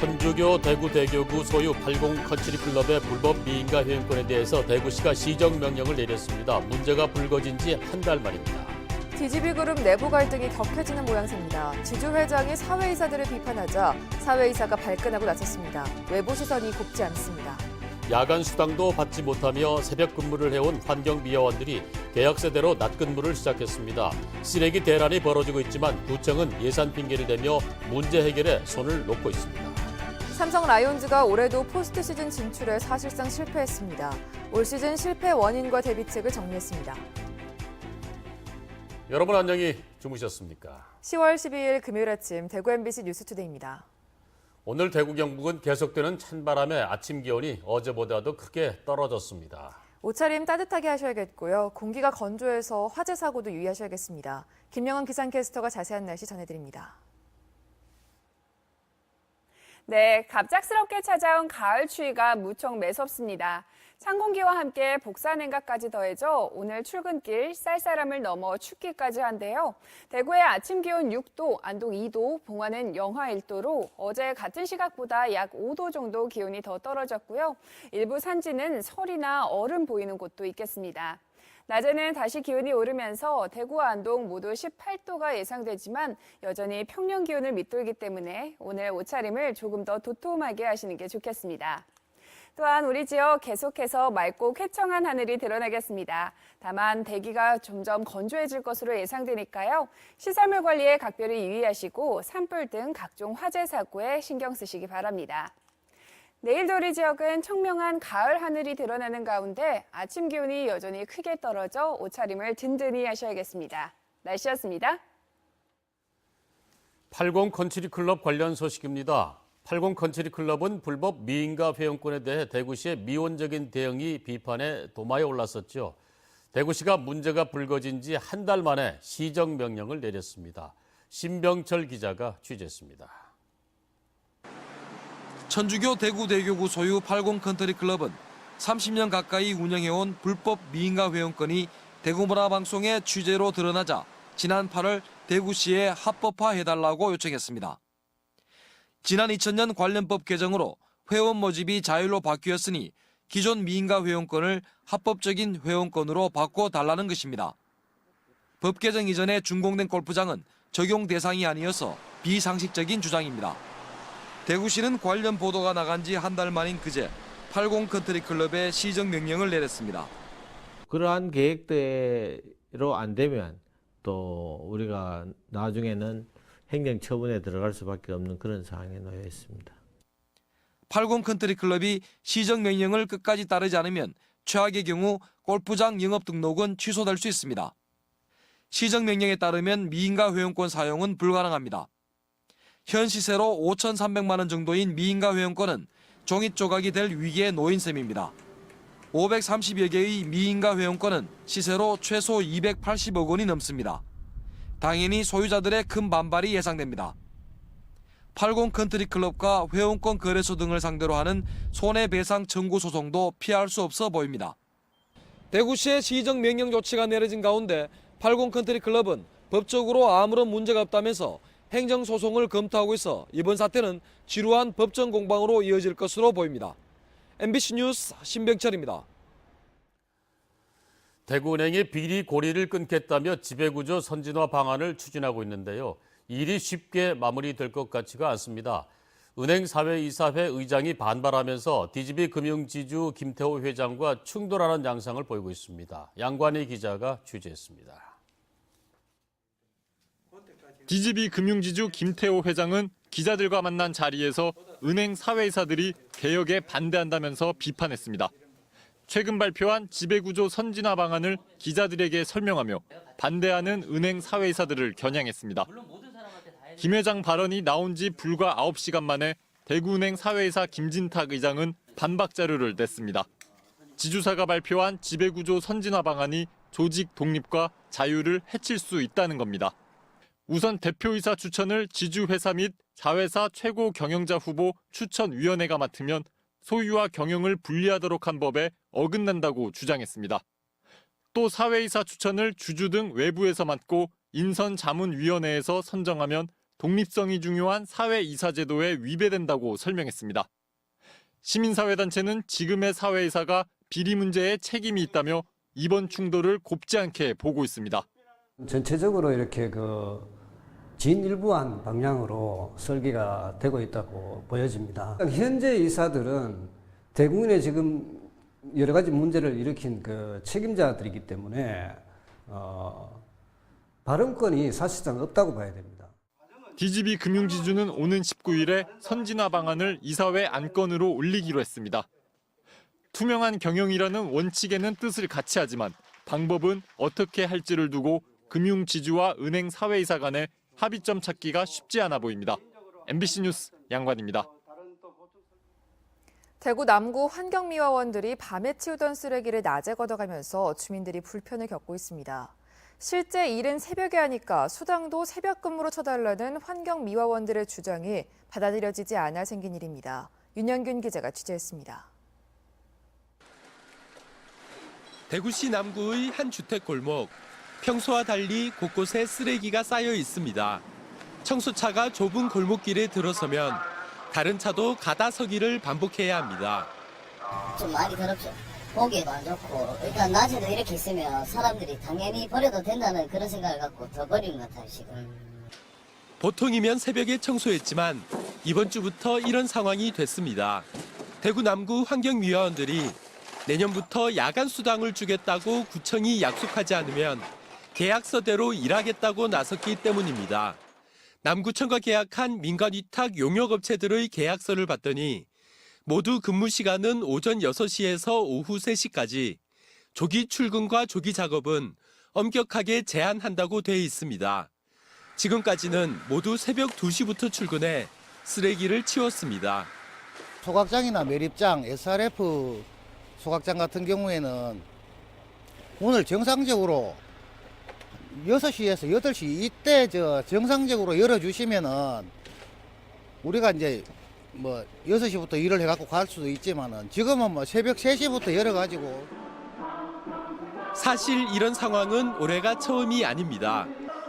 천주교 대구 대교구 소유 80 컨트리클럽의 불법 미인가 회원권에 대해서 대구시가 시정명령을 내렸습니다. 문제가 불거진 지 한 달 만입니다. DGB 그룹 내부 갈등이 격해지는 모양새입니다. 지주 회장이 사회이사들을 비판하자 사회이사가 발끈하고 나섰습니다. 외부 시선이 곱지 않습니다. 야간 수당도 받지 못하며 새벽 근무를 해온 환경미화원들이 계약서대로 낮 근무를 시작했습니다. 쓰레기 대란이 벌어지고 있지만 구청은 예산 핑계를 대며 문제 해결에 손을 놓고 있습니다. 삼성 라이온즈가 올해도 포스트 시즌 진출에 사실상 실패했습니다. 올 시즌 실패 원인과 대비책을 정리했습니다. 여러분 안녕히 주무셨습니까? 10월 12일 금요일 아침 대구 MBC 뉴스투데이입니다. 오늘 대구 경북은 계속되는 찬바람에 아침 기온이 어제보다도 크게 떨어졌습니다. 옷차림 따뜻하게 하셔야겠고요. 공기가 건조해서 화재 사고도 유의하셔야겠습니다. 김영환 기상캐스터가 자세한 날씨 전해드립니다. 네, 갑작스럽게 찾아온 가을 추위가 무척 매섭습니다. 찬 공기와 함께 복사냉각까지 더해져 오늘 출근길 쌀쌀함을 넘어 춥기까지 한데요. 대구의 아침 기온 6도, 안동 2도, 봉화는 영하 1도로 어제 같은 시각보다 약 5도 정도 기온이 더 떨어졌고요. 일부 산지는 설이나 얼음 보이는 곳도 있겠습니다. 낮에는 다시 기온이 오르면서 대구와 안동 모두 18도가 예상되지만 여전히 평년 기온을 밑돌기 때문에 오늘 옷차림을 조금 더 도톰하게 하시는 게 좋겠습니다. 또한 우리 지역 계속해서 맑고 쾌청한 하늘이 드러나겠습니다. 다만 대기가 점점 건조해질 것으로 예상되니까요. 시설물 관리에 각별히 유의하시고 산불 등 각종 화재 사고에 신경 쓰시기 바랍니다. 내일도 우리 지역은 청명한 가을 하늘이 드러나는 가운데 아침 기온이 여전히 크게 떨어져 옷차림을 든든히 하셔야겠습니다. 날씨였습니다. 80 컨트리클럽 관련 소식입니다. 80 컨트리클럽은 불법 미인가 회원권에 대해 대구시의 미온적인 대응이 비판에 도마에 올랐었죠. 대구시가 문제가 불거진 지 한 달 만에 시정명령을 내렸습니다. 신병철 기자가 취재했습니다. 천주교 대구 대교구 소유 80 컨트리클럽은 30년 가까이 운영해온 불법 미인가 회원권이 대구문화방송의 취재로 드러나자 지난 8월 대구시에 합법화해달라고 요청했습니다. 지난 2000년 관련법 개정으로 회원 모집이 자율로 바뀌었으니 기존 미인가 회원권을 합법적인 회원권으로 바꿔달라는 것입니다. 법 개정 이전에 준공된 골프장은 적용 대상이 아니어서 비상식적인 주장입니다. 대구시는 관련 보도가 나간 지 한 달 만인 그제 80 컨트리클럽에 시정명령을 내렸습니다. 그러한 계획대로 안 되면 또 우리가 나중에는 행정처분에 들어갈 수밖에 없는 그런 상황에 놓여 있습니다. 80 컨트리클럽이 시정명령을 끝까지 따르지 않으면 최악의 경우 골프장 영업 등록은 취소될 수 있습니다. 시정명령에 따르면 미인가 회원권 사용은 불가능합니다. 현 시세로 5,300만 원 정도인 미인가 회원권은 종이 조각이 될 위기에 놓인 셈입니다. 530여 개의 미인가 회원권은 시세로 최소 280억 원이 넘습니다. 당연히 소유자들의 큰 반발이 예상됩니다. 80 컨트리클럽과 회원권 거래소 등을 상대로 하는 손해배상 청구 소송도 피할 수 없어 보입니다. 대구시의 시정명령 조치가 내려진 가운데 80 컨트리클럽은 법적으로 아무런 문제가 없다면서 행정소송을 검토하고 있어 이번 사태는 지루한 법정 공방으로 이어질 것으로 보입니다. MBC 뉴스 신병철입니다. 대구은행이 비리 고리를 끊겠다며 지배구조 선진화 방안을 추진하고 있는데요. 일이 쉽게 마무리될 것 같지가 않습니다. 은행사회이사회 의장이 반발하면서 DGB 금융지주 김태호 회장과 충돌하는 양상을 보이고 있습니다. 양관희 기자가 취재했습니다. DGB 금융지주 김태호 회장은 기자들과 만난 자리에서 은행 사회이사들이 개혁에 반대한다면서 비판했습니다. 최근 발표한 지배구조 선진화 방안을 기자들에게 설명하며 반대하는 은행 사회이사들을 겨냥했습니다. 김 회장 발언이 나온 지 불과 9시간 만에 대구은행 사회이사 김진탁 의장은 반박 자료를 냈습니다. 지주사가 발표한 지배구조 선진화 방안이 조직 독립과 자유를 해칠 수 있다는 겁니다. 우선 대표이사 추천을 지주회사 및 자회사 최고 경영자 후보 추천위원회가 맡으면 소유와 경영을 분리하도록 한 법에 어긋난다고 주장했습니다. 또 사회이사 추천을 주주 등 외부에서 맡고 인선자문위원회에서 선정하면 독립성이 중요한 사회이사제도에 위배된다고 설명했습니다. 시민사회단체는 지금의 사회이사가 비리 문제에 책임이 있다며 이번 충돌을 곱지 않게 보고 있습니다. 전체적으로 이렇게 진일보한 방향으로 설계가 되고 있다고 보여집니다. 현재 이사들은 대국민의 지금 여러 가지 문제를 일으킨 책임자들이기 때문에 발언권이 사실상 없다고 봐야 됩니다. DGB 금융지주는 오는 19일에 선진화 방안을 이사회 안건으로 올리기로 했습니다. 투명한 경영이라는 원칙에는 뜻을 같이 하지만 방법은 어떻게 할지를 두고 금융지주와 은행 사회이사 간의 합의점 찾기가 쉽지 않아 보입니다. MBC 뉴스 양관입니다. 대구 남구 환경미화원들이 밤에 치우던 쓰레기를 낮에 걷어가면서 주민들이 불편을 겪고 있습니다. 실제 일은 새벽에 하니까 수당도 새벽 근무로 쳐달라는 환경미화원들의 주장이 받아들여지지 않아 생긴 일입니다. 윤영균 기자가 취재했습니다. 대구시 남구의 한 주택 골목. 평소와 달리 곳곳에 쓰레기가 쌓여 있습니다. 청소차가 좁은 골목길에 들어서면 다른 차도 가다 서기를 반복해야 합니다. 좀 많이 더럽죠. 보기에도 안 좋고 일단 낮에도 이렇게 있으면 사람들이 당연히 버려도 된다는 그런 생각을 갖고 더 버리는 것 같아요, 지금. 보통이면 새벽에 청소했지만 이번 주부터 이런 상황이 됐습니다. 대구 남구 환경미화원들이 내년부터 야간 수당을 주겠다고 구청이 약속하지 않으면 계약서대로 일하겠다고 나섰기 때문입니다. 남구청과 계약한 민간위탁 용역업체들의 계약서를 봤더니 모두 근무 시간은 오전 6시에서 오후 3시까지, 조기 출근과 조기 작업은 엄격하게 제한한다고 돼 있습니다. 지금까지는 모두 새벽 2시부터 출근해 쓰레기를 치웠습니다. 소각장이나 매립장, SRF 소각장 같은 경우에는 오늘 정상적으로 6시에서 8시 이때 정상적으로 열어주시면은 우리가 이제 6시부터 일을 해갖고 갈 수도 있지만은 지금은 새벽 3시부터 열어가지고. 사실 이런 상황은 올해가 처음이 아닙니다.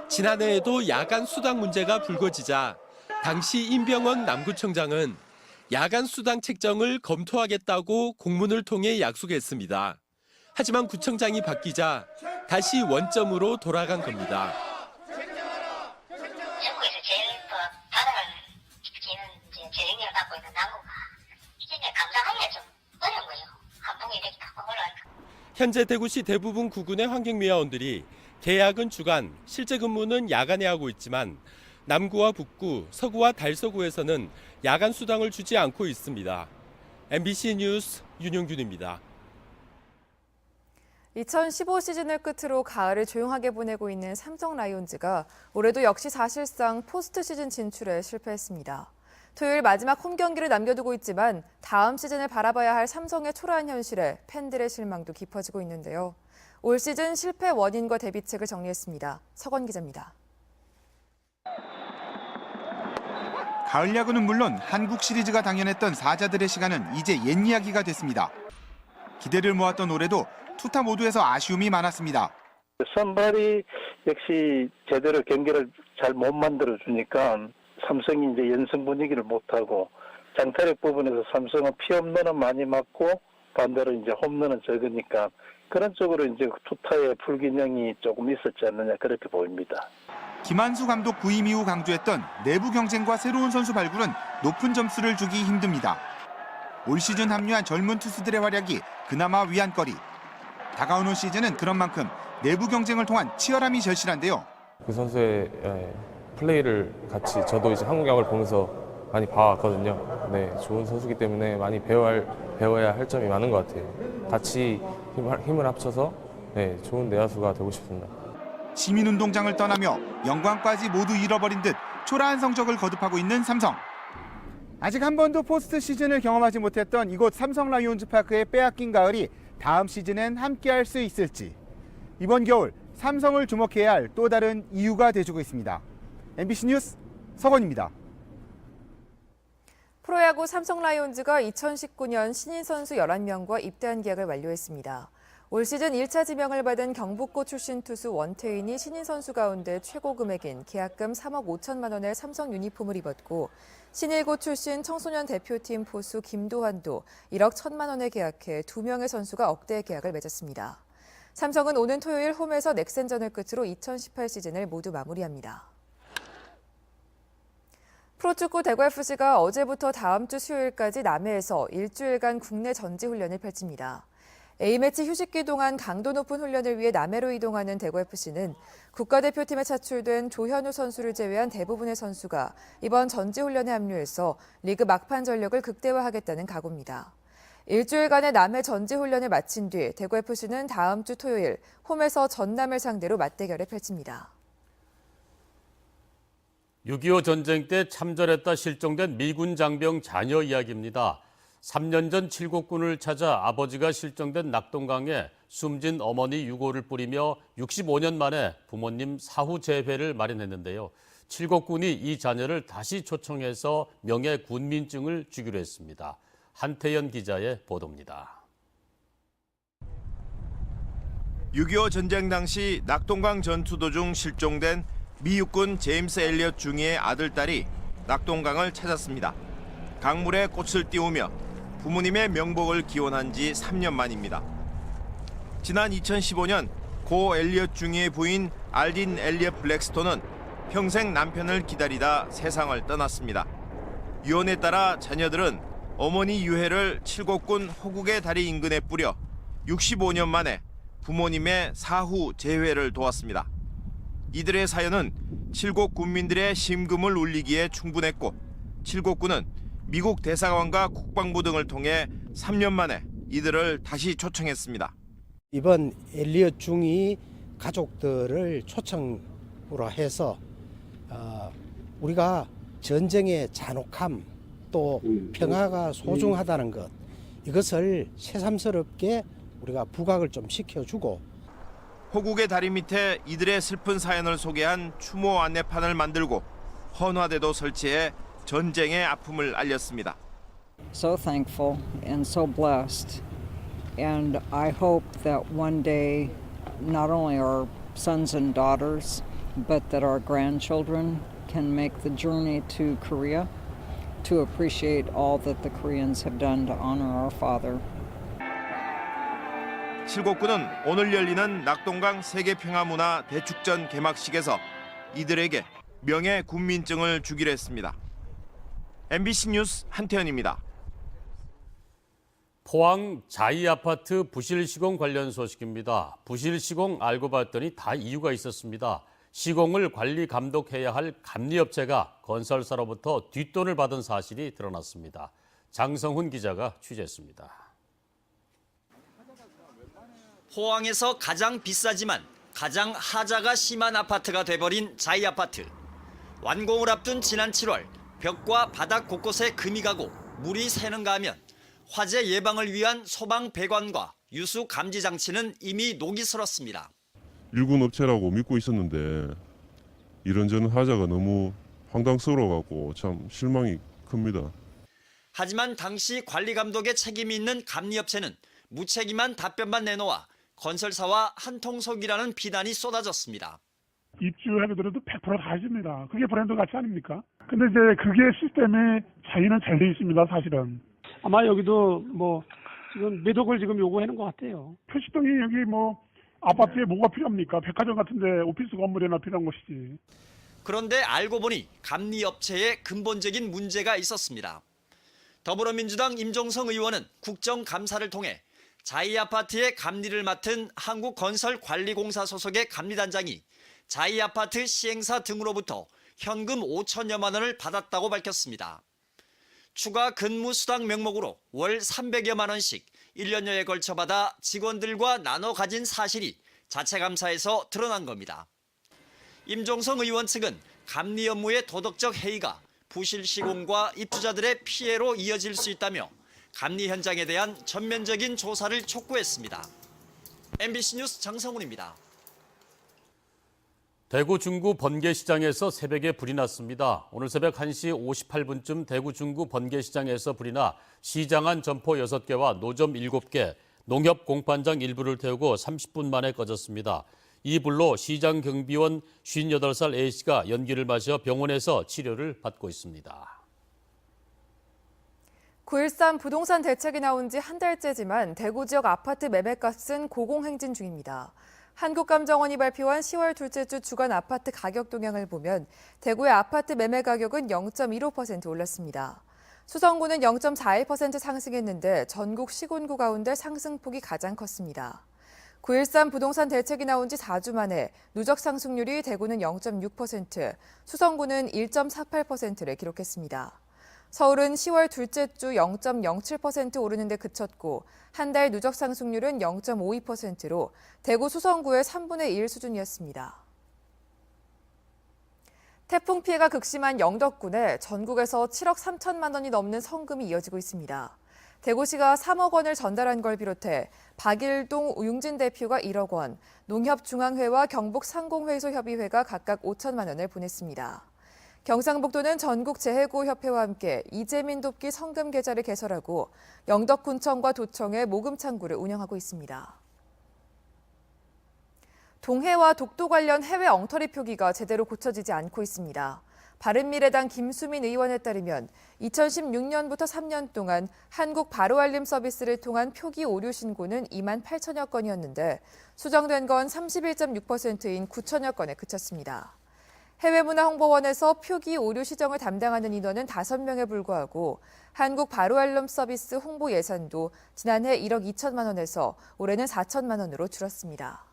지난해에도 야간 수당 문제가 불거지자 당시 임병원 남구청장은 야간 수당 책정을 검토하겠다고 공문을 통해 약속했습니다. 하지만 구청장이 바뀌자 다시 원점으로 돌아간 겁니다. 전국에서 제일 바닥을 기는 재능력을 갖고 있는 남구가 이제 감당하기가 좀 어려운 거예요. 한 봉이 이렇게 팍팍 올라가니까. 현재 대구시 대부분 구군의 환경미화원들이 계약은 주간, 실제 근무는 야간에 하고 있지만 남구와 북구, 서구와 달서구에서는 야간 수당을 주지 않고 있습니다. MBC 뉴스 윤용균입니다. 2015 시즌을 끝으로 가을을 조용하게 보내고 있는 삼성 라이온즈가 올해도 역시 사실상 포스트 시즌 진출에 실패했습니다. 토요일 마지막 홈 경기를 남겨두고 있지만 다음 시즌을 바라봐야 할 삼성의 초라한 현실에 팬들의 실망도 깊어지고 있는데요. 올 시즌 실패 원인과 대비책을 정리했습니다. 서건 기자입니다. 가을 야구는 물론 한국 시리즈가 당연했던 사자들의 시간은 이제 옛 이야기가 됐습니다. 기대를 모았던 올해도 투타 모두에서 아쉬움이 많았습니다. 선발이 역시 제대로 경기를 잘 못 만들어주니까 삼성이 이제 연승 분위기를 못하고 장타력 부분에서 삼성은 피홈런은 많이 맞고 반대로 이제 홈런은 적으니까 그런 쪽으로 이제 투타의 불균형이 조금 있었지 않느냐 그렇게 보입니다. 김한수 감독 부임 이후 강조했던 내부 경쟁과 새로운 선수 발굴은 높은 점수를 주기 힘듭니다. 올 시즌 합류한 젊은 투수들의 활약이 그나마 위안거리. 다가오는 시즌은 그런 만큼 내부 경쟁을 통한 치열함이 절실한데요. 그 선수의 플레이를 같이 저도 이제 한국 야구를 보면서 많이 봐왔거든요. 네, 좋은 선수이기 때문에 많이 배워야 할 점이 많은 것 같아요. 같이 힘을 합쳐서 좋은 내야수가 되고 싶습니다. 시민운동장을 떠나며 영광까지 모두 잃어버린 듯 초라한 성적을 거듭하고 있는 삼성. 아직 한 번도 포스트 시즌을 경험하지 못했던 이곳 삼성 라이온즈 파크의 빼앗긴 가을이 다음 시즌엔 함께할 수 있을지. 이번 겨울 삼성을 주목해야 할 또 다른 이유가 돼주고 있습니다. MBC 뉴스 서건입니다. 프로야구 삼성 라이온즈가 2019년 신인 선수 11명과 입대한 계약을 완료했습니다. 올 시즌 1차 지명을 받은 경북고 출신 투수 원태인이 신인 선수 가운데 최고 금액인 계약금 3억 5천만 원의 삼성 유니폼을 입었고 신일고 출신 청소년 대표팀 포수 김도환도 1억 1천만 원에 계약해 2명의 선수가 억대 계약을 맺었습니다. 삼성은 오는 토요일 홈에서 넥센전을 끝으로 2018 시즌을 모두 마무리합니다. 프로축구 대구FC가 어제부터 다음 주 수요일까지 남해에서 일주일간 국내 전지훈련을 펼칩니다. A매치 휴식기 동안 강도 높은 훈련을 위해 남해로 이동하는 대구FC는 국가대표팀에 차출된 조현우 선수를 제외한 대부분의 선수가 이번 전지훈련에 합류해서 리그 막판 전력을 극대화하겠다는 각오입니다. 일주일간의 남해 전지훈련을 마친 뒤 대구FC는 다음 주 토요일 홈에서 전남을 상대로 맞대결을 펼칩니다. 6.25 전쟁 때 참전했다 실종된 미군 장병 자녀 이야기입니다. 3년 전 칠곡군을 찾아 아버지가 실종된 낙동강에 숨진 어머니 유골을 뿌리며 65년 만에 부모님 사후 재회를 마련했는데요. 칠곡군이 이 자녀를 다시 초청해서 명예 군민증을 주기로 했습니다. 한태연 기자의 보도입니다. 6.25 전쟁 당시 낙동강 전투 도중 실종된 미 육군 제임스 엘리엇 중위의 아들딸이 낙동강을 찾았습니다. 강물에 꽃을 띄우며 부모님의 명복을 기원한 지 3년 만입니다. 지난 2015년 고 엘리엇 중위의 부인 알딘 엘리엇 블랙스톤은 평생 남편을 기다리다 세상을 떠났습니다. 유언에 따라 자녀들은 어머니 유해를 칠곡군 호국의 다리 인근에 뿌려 65년 만에 부모님의 사후 재회를 도왔습니다. 이들의 사연은 칠곡 군민들의 심금을 울리기에 충분했고 칠곡군은 미국 대사관과 국방부 등을 통해 3년 만에 이들을 다시 초청했습니다. 이번 엘리엇 중위 가족들을 초청으로 해서 우리가 전쟁의 잔혹함 또 평화가 소중하다는 것 이것을 새삼스럽게 우리가 부각을 좀 시켜주고 호국의 다리 밑에 이들의 슬픈 사연을 소개한 추모 안내판을 만들고 헌화대도 설치해 전쟁의 아픔을 알렸습니다. So thankful and so blessed. And I hope that one day not only our sons and daughters, but that our grandchildren can make the journey to Korea to appreciate all that the Koreans have done to honor our father. 칠곡군은 오늘 열리는 낙동강 세계평화문화 대축전 개막식에서 이들에게 명예 군민증을 주기로 했습니다. MBC 뉴스 한태현입니다. 포항 자이 아파트 부실 시공 관련 소식입니다. 부실 시공 알고 봤더니 다 이유가 있었습니다. 시공을 관리 감독해야 할 감리업체가 건설사로부터 뒷돈을 받은 사실이 드러났습니다. 장성훈 기자가 취재했습니다. 포항에서 가장 비싸지만 가장 하자가 심한 아파트가 돼버린 자이 아파트. 완공을 앞둔 지난 7월 벽과 바닥 곳곳에 금이 가고 물이 새는가 하면 화재 예방을 위한 소방 배관과 유수 감지 장치는 이미 녹이 슬었습니다. 일군 업체라고 믿고 있었는데 이런저런 하자가 너무 황당스러워갖고 참 실망이 큽니다. 하지만 당시 관리 감독의 책임이 있는 감리업체는 무책임한 답변만 내놓아 건설사와 한통속이라는 비난이 쏟아졌습니다. 입주하게 들어도 100% 다 해줍니다. 그게 브랜드 가치 아닙니까? 근데 이제 그게 시스템에 차이는 잘 돼 있습니다, 사실은. 아마 여기도 지금 매독을 지금 요구하는 것 같아요. 표시등이 여기 아파트에 뭐가 필요합니까? 백화점 같은데 오피스 건물에나 필요한 것이지. 그런데 알고 보니 감리업체에 근본적인 문제가 있었습니다. 더불어민주당 임종성 의원은 국정감사를 통해 자이 아파트의 감리를 맡은 한국건설관리공사 소속의 감리단장이 자이 아파트 시행사 등으로부터 현금 5천여만 원을 받았다고 밝혔습니다. 추가 근무 수당 명목으로 월 300여만 원씩 1년여에 걸쳐 받아 직원들과 나눠 가진 사실이 자체 감사에서 드러난 겁니다. 임종성 의원 측은 감리 업무의 도덕적 해이가 부실 시공과 입주자들의 피해로 이어질 수 있다며 감리 현장에 대한 전면적인 조사를 촉구했습니다. MBC 뉴스 장성훈입니다. 대구 중구 번개시장에서 새벽에 불이 났습니다. 오늘 새벽 1시 58분쯤 대구 중구 번개시장에서 불이 나 시장 안 점포 6개와 노점 7개, 농협 공판장 일부를 태우고 30분 만에 꺼졌습니다. 이 불로 시장 경비원 58살 A씨가 연기를 마셔 병원에서 치료를 받고 있습니다. 9.13 부동산 대책이 나온 지 한 달째지만 대구 지역 아파트 매매값은 고공행진 중입니다. 한국감정원이 발표한 10월 둘째 주 주간 아파트 가격 동향을 보면 대구의 아파트 매매 가격은 0.15% 올랐습니다. 수성구는 0.41% 상승했는데 전국 시군구 가운데 상승폭이 가장 컸습니다. 9.13 부동산 대책이 나온 지 4주 만에 누적 상승률이 대구는 0.6%, 수성구는 1.48%를 기록했습니다. 서울은 10월 둘째 주 0.07% 오르는 데 그쳤고 한 달 누적 상승률은 0.52%로 대구 수성구의 3분의 1 수준이었습니다. 태풍 피해가 극심한 영덕군에 전국에서 7억 3천만 원이 넘는 성금이 이어지고 있습니다. 대구시가 3억 원을 전달한 걸 비롯해 박일동 우융진 대표가 1억 원, 농협중앙회와 경북상공회의소협의회가 각각 5천만 원을 보냈습니다. 경상북도는 전국재해구협회와 함께 이재민 돕기 성금 계좌를 개설하고 영덕군청과 도청에 모금 창구를 운영하고 있습니다. 동해와 독도 관련 해외 엉터리 표기가 제대로 고쳐지지 않고 있습니다. 바른미래당 김수민 의원에 따르면 2016년부터 3년 동안 한국 바로알림 서비스를 통한 표기 오류 신고는 2만 8천여 건이었는데 수정된 건 31.6%인 9천여 건에 그쳤습니다. 해외문화홍보원에서 표기 오류 시정을 담당하는 인원은 5명에 불과하고 한국 바로알림 서비스 홍보 예산도 지난해 1억 2천만 원에서 올해는 4천만 원으로 줄었습니다.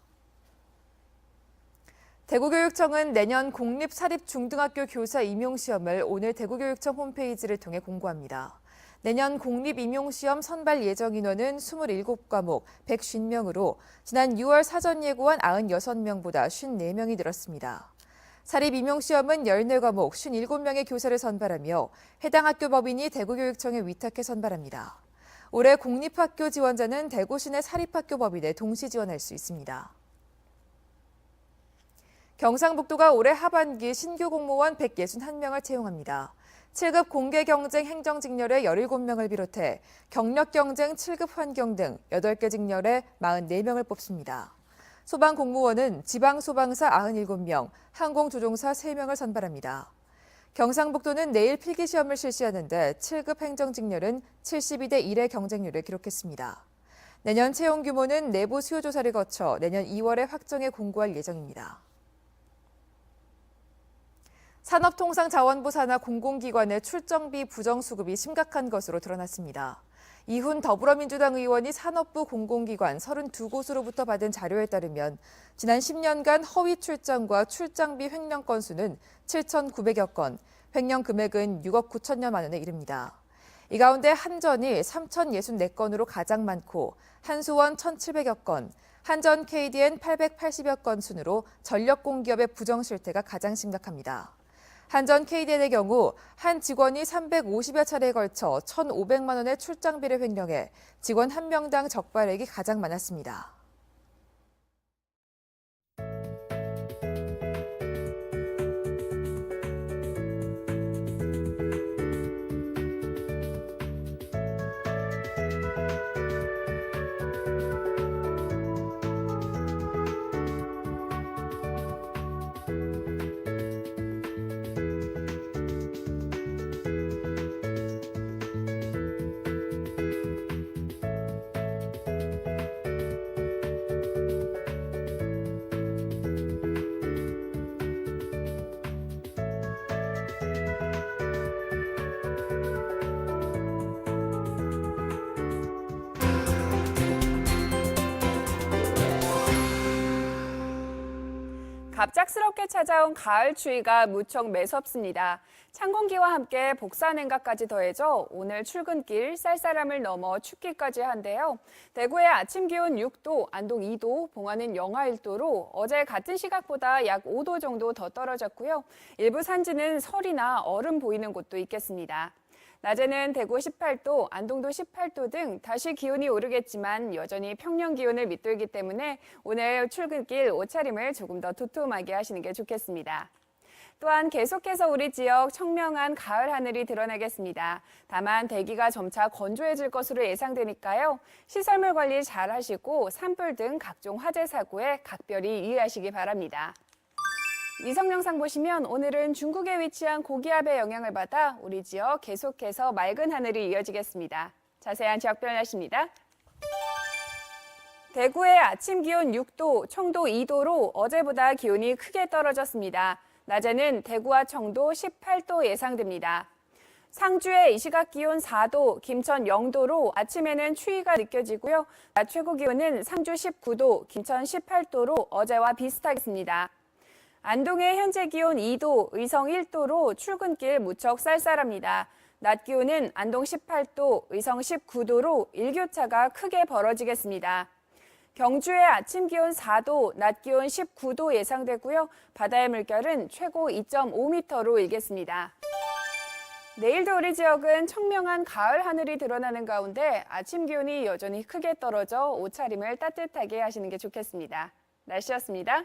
대구교육청은 내년 공립사립중등학교 교사 임용시험을 오늘 대구교육청 홈페이지를 통해 공고합니다. 내년 공립임용시험 선발 예정 인원은 27과목 150명으로 지난 6월 사전 예고한 96명보다 54명이 늘었습니다. 사립임용시험은 14과목 57명의 교사를 선발하며 해당 학교 법인이 대구교육청에 위탁해 선발합니다. 올해 공립학교 지원자는 대구 시내 사립학교 법인에 동시 지원할 수 있습니다. 경상북도가 올해 하반기 신규 공무원 161명을 채용합니다. 7급 공개경쟁 행정직렬에 17명을 비롯해 경력경쟁 7급 환경 등 8개 직렬에 44명을 뽑습니다. 소방공무원은 지방소방사 97명, 항공조종사 3명을 선발합니다. 경상북도는 내일 필기시험을 실시하는데 7급 행정직렬은 72대 1의 경쟁률을 기록했습니다. 내년 채용 규모는 내부 수요조사를 거쳐 내년 2월에 확정해 공고할 예정입니다. 산업통상자원부 산하 공공기관의 출정비 부정수급이 심각한 것으로 드러났습니다. 이훈 더불어민주당 의원이 산업부 공공기관 32곳으로부터 받은 자료에 따르면 지난 10년간 허위 출장과 출장비 횡령 건수는 7,900여 건, 횡령 금액은 6억 9천여만 원에 이릅니다. 이 가운데 한전이 3,064건으로 가장 많고 한수원 1,700여 건, 한전 KDN 880여 건 순으로 전력공기업의 부정실태가 가장 심각합니다. 한전 KDN의 경우 한 직원이 350여 차례에 걸쳐 1,500만 원의 출장비를 횡령해 직원 1명당 적발액이 가장 많았습니다. 갑작스럽게 찾아온 가을 추위가 무척 매섭습니다. 찬 공기와 함께 복사냉각까지 더해져 오늘 출근길 쌀쌀함을 넘어 춥기까지 한데요. 대구의 아침 기온 6도, 안동 2도, 봉화는 영하 1도로 어제 같은 시각보다 약 5도 정도 더 떨어졌고요. 일부 산지는 설이나 얼음 보이는 곳도 있겠습니다. 낮에는 대구 18도, 안동도 18도 등 다시 기온이 오르겠지만 여전히 평년 기온을 밑돌기 때문에 오늘 출근길 옷차림을 조금 더 두툼하게 하시는 게 좋겠습니다. 또한 계속해서 우리 지역 청명한 가을 하늘이 드러나겠습니다. 다만 대기가 점차 건조해질 것으로 예상되니까요. 시설물 관리 잘 하시고 산불 등 각종 화재 사고에 각별히 유의하시기 바랍니다. 위성 영상 보시면 오늘은 중국에 위치한 고기압의 영향을 받아 우리 지역 계속해서 맑은 하늘이 이어지겠습니다. 자세한 지역별 날씨입니다. 대구의 아침 기온 6도, 청도 2도로 어제보다 기온이 크게 떨어졌습니다. 낮에는 대구와 청도 18도 예상됩니다. 상주의 이 시각 기온 4도, 김천 0도로 아침에는 추위가 느껴지고요. 낮 최고 기온은 상주 19도, 김천 18도로 어제와 비슷하겠습니다. 안동의 현재 기온 2도, 의성 1도로 출근길 무척 쌀쌀합니다. 낮 기온은 안동 18도, 의성 19도로 일교차가 크게 벌어지겠습니다. 경주의 아침 기온 4도, 낮 기온 19도 예상되고요. 바다의 물결은 최고 2.5m로 일겠습니다. 내일도 우리 지역은 청명한 가을 하늘이 드러나는 가운데 아침 기온이 여전히 크게 떨어져 옷차림을 따뜻하게 하시는 게 좋겠습니다. 날씨였습니다.